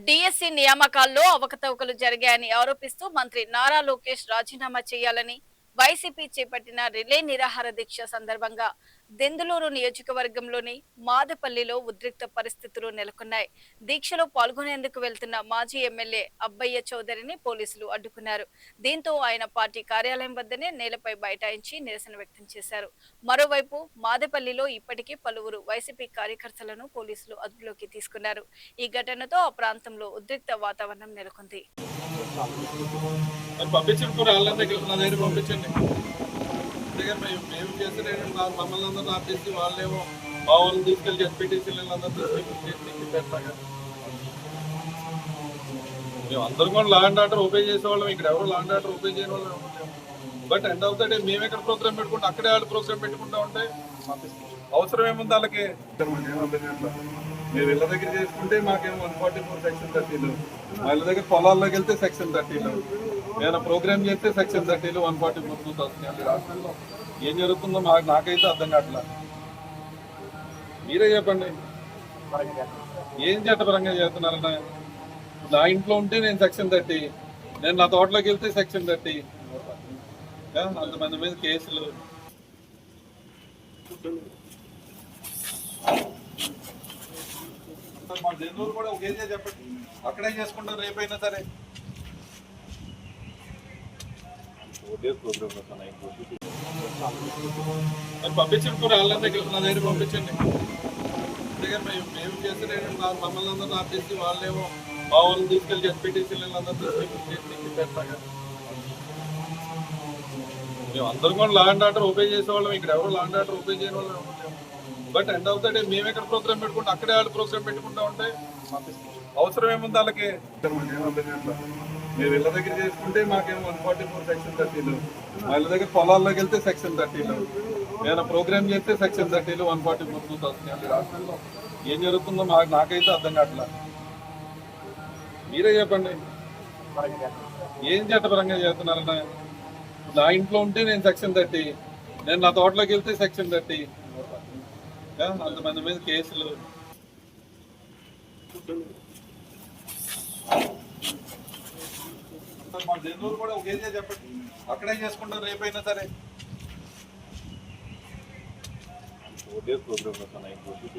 DSC నియామకాల్లో అవకతవకలు జరిగాయని ఆరోపిస్తూ మంత్రి నారా లోకేష్ రాజీనామా చేయాలని వైసీపీ చేపట్టిన రిలే నిరాహార దీక్ష సందర్భంగా దెందులూరు నియోజకవర్గంలోని మాదపల్లిలో ఉద్రిక్త పరిస్థితులు నెలకొన్నాయి. దీక్షలో పాల్గొనేందుకు వెళ్తున్న మాజీ ఎమ్మెల్యే అబ్బయ్య చౌదరిని పోలీసులు అడ్డుకున్నారు. దీంతో ఆయన పార్టీ కార్యాలయం వద్దనే నేలపై బైఠాయించి నిరసన వ్యక్తం చేశారు. మరోవైపు మాదపల్లిలో ఇప్పటికే పలువురు వైసీపీ కార్యకర్తలను పోలీసులు అదుపులోకి తీసుకున్నారు. ఈ ఘటనతో ఆ ప్రాంతంలో ఉద్రిక్త వాతావరణం నెలకొంది. పంపించండి కూడా వాళ్ళ దగ్గర నా దగ్గర పంపించండి. మేము చేస్తే మమ్మల్ని అందరూ ఆపేసి వాళ్ళేమో మా వాళ్ళని తీసుకెళ్ళి జడ్పీటీసీలను అందరూ తీసుకెళ్ళి పెడతాగా. మేము అందరం కూడా లా అండ్ ఆర్డర్ ఓపెన్ చేసేవాళ్ళం. ఇక్కడ ఎవరు లా అండ్ ఆర్డర్ ఓపెన్ చేయని వాళ్ళు. But end of the day మేము ఎక్కడ ప్రోగ్రామ్ పెట్టుకుంటే అక్కడే వాళ్ళు ప్రోగ్రామ్ పెట్టుకుంటా ఉంటే అవసరం ఏముంది వాళ్ళకి. మేము ఇళ్ళ దగ్గర చేసుకుంటే మాకేమో 144 సెక్షన్ 30లు, వాళ్ళ దగ్గర పొలాల్లోకి వెళ్తే సెక్షన్ 30లు, ఏమైనా ప్రోగ్రామ్ చేస్తే సెక్షన్ 30లు 144 వస్తున్నాయి. రాష్ట్రంలో ఏం జరుగుతుందో నాకైతే అర్థం కావట్లా. మీరే చెప్పండి, ఏం చట్టపరంగా చేస్తున్నారన్న? నా ఇంట్లో ఉంటే నేను సెక్షన్ 30, నేను నా తోటలోకి వెళ్తే సెక్షన్ 30, అంతమంది మీద కేసులు. మా జనూరు కూడా ఒక ఏరియా చెప్పండి, అక్కడే చేసుకుంటారు రేపైనా సరే. పంపించండి కూడా వాళ్ళ దగ్గర నా దగ్గర పంపించండి. మేము చేస్తే మమ్మల్ని అందరూ ఆపేసి వాళ్ళేమో మా వాళ్ళని తీసుకెళ్ళి జడ్పీటీసీలను అందరూ తీసుకెళ్ళి పెడతాగా. మేము అందరం కూడా లా అండ్ ఆర్డర్ ఓపెన్ చేసేవాళ్ళం. ఇక్కడ ఎవరు లా అండ్ ఆర్డర్ ఓపెన్ చేయని వాళ్ళు. But end of the day మేము ఎక్కడ ప్రోగ్రామ్ పెట్టుకుంటే అక్కడే వాళ్ళు ప్రోగ్రామ్ పెట్టుకుంటా ఉంటే అవసరం ఏముంది వాళ్ళకి. మేము ఇళ్ళ దగ్గర చేసుకుంటే మాకేమో 144 సెక్షన్ 30లు, వాళ్ళ దగ్గర పొలాల్లోకి వెళ్తే సెక్షన్ 30లు, ఏమైనా ప్రోగ్రామ్ చేస్తే సెక్షన్ 30లు 144 వస్తున్నాయి. రాష్ట్రంలో ఏం జరుగుతుందో నాకైతే అర్థం కావట్లా. మీరే చెప్పండి, ఏం చట్టపరంగా చేస్తున్నారన్న? నా ఇంట్లో ఉంటే నేను సెక్షన్ 30, నేను నా తోటలోకి వెళ్తే సెక్షన్ 30, అంతమంది మీద కేసులు. మా జనూరు కూడా ఒక ఏరియా చెప్పండి, అక్కడే చేసుకుంటారు రేపైనా సరే.